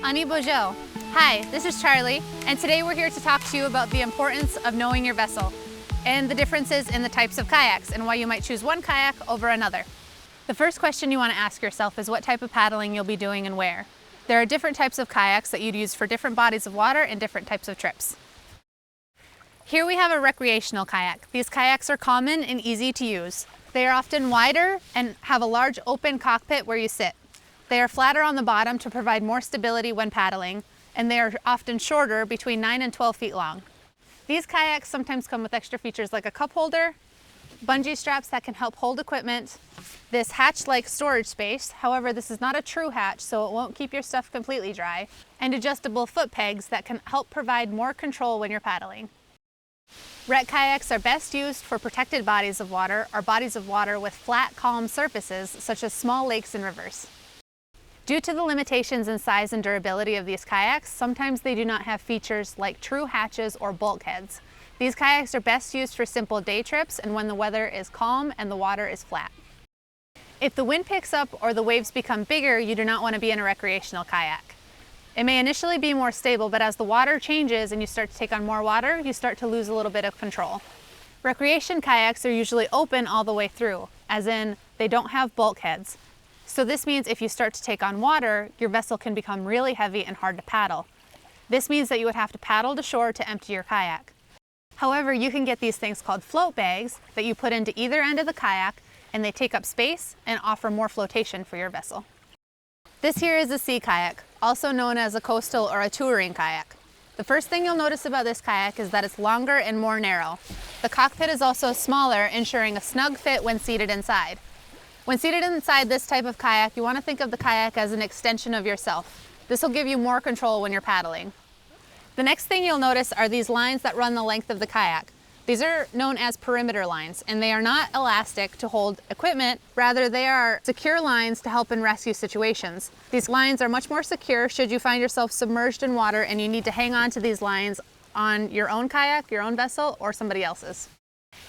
Honey Bojo. Hi, this is Charlie, and today we're here to talk to you about the importance of knowing your vessel and the differences in the types of kayaks and why you might choose one kayak over another. The first question you want to ask yourself is what type of paddling you'll be doing and where. There are different types of kayaks that you'd use for different bodies of water and different types of trips. Here we have a recreational kayak. These kayaks are common and easy to use. They are often wider and have a large open cockpit where you sit. They are flatter on the bottom to provide more stability when paddling, and they are often shorter, between 9 and 12 feet long. These kayaks sometimes come with extra features like a cup holder, bungee straps that can help hold equipment, this hatch-like storage space, however this is not a true hatch so it won't keep your stuff completely dry, and adjustable foot pegs that can help provide more control when you're paddling. Rec kayaks are best used for protected bodies of water or bodies of water with flat, calm surfaces such as small lakes and rivers. Due to the limitations in size and durability of these kayaks, sometimes they do not have features like true hatches or bulkheads. These kayaks are best used for simple day trips and when the weather is calm and the water is flat. If the wind picks up or the waves become bigger, you do not want to be in a recreational kayak. It may initially be more stable, but as the water changes and you start to take on more water, you start to lose a little bit of control. Recreation kayaks are usually open all the way through, as in they don't have bulkheads. So this means if you start to take on water, your vessel can become really heavy and hard to paddle. This means that you would have to paddle to shore to empty your kayak. However, you can get these things called float bags that you put into either end of the kayak, and they take up space and offer more flotation for your vessel. This here is a sea kayak, also known as a coastal or a touring kayak. The first thing you'll notice about this kayak is that it's longer and more narrow. The cockpit is also smaller, ensuring a snug fit when seated inside. When seated inside this type of kayak, you want to think of the kayak as an extension of yourself. This will give you more control when you're paddling. The next thing you'll notice are these lines that run the length of the kayak. These are known as perimeter lines, and they are not elastic to hold equipment, rather they are secure lines to help in rescue situations. These lines are much more secure should you find yourself submerged in water and you need to hang on to these lines on your own kayak, your own vessel, or somebody else's.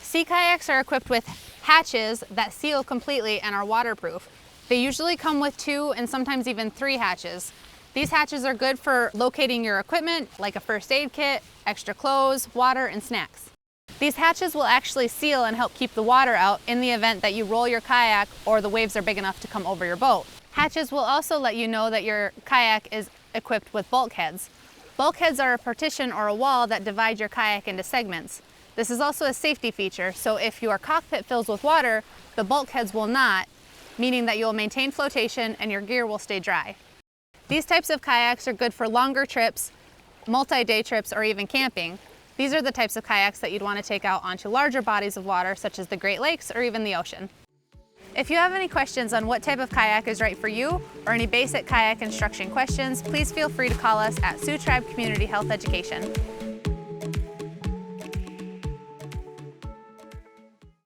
Sea kayaks are equipped with hatches that seal completely and are waterproof. They usually come with 2 and sometimes even 3 hatches. These hatches are good for locating your equipment, like a first aid kit, extra clothes, water, and snacks. These hatches will actually seal and help keep the water out in the event that you roll your kayak or the waves are big enough to come over your boat. Hatches will also let you know that your kayak is equipped with bulkheads. Bulkheads are a partition or a wall that divide your kayak into segments. This is also a safety feature, so if your cockpit fills with water, the bulkheads will not, meaning that you'll maintain flotation and your gear will stay dry. These types of kayaks are good for longer trips, multi-day trips, or even camping. These are the types of kayaks that you'd want to take out onto larger bodies of water, such as the Great Lakes or even the ocean. If you have any questions on what type of kayak is right for you, or any basic kayak instruction questions, please feel free to call us at Sault Tribe Community Health Education.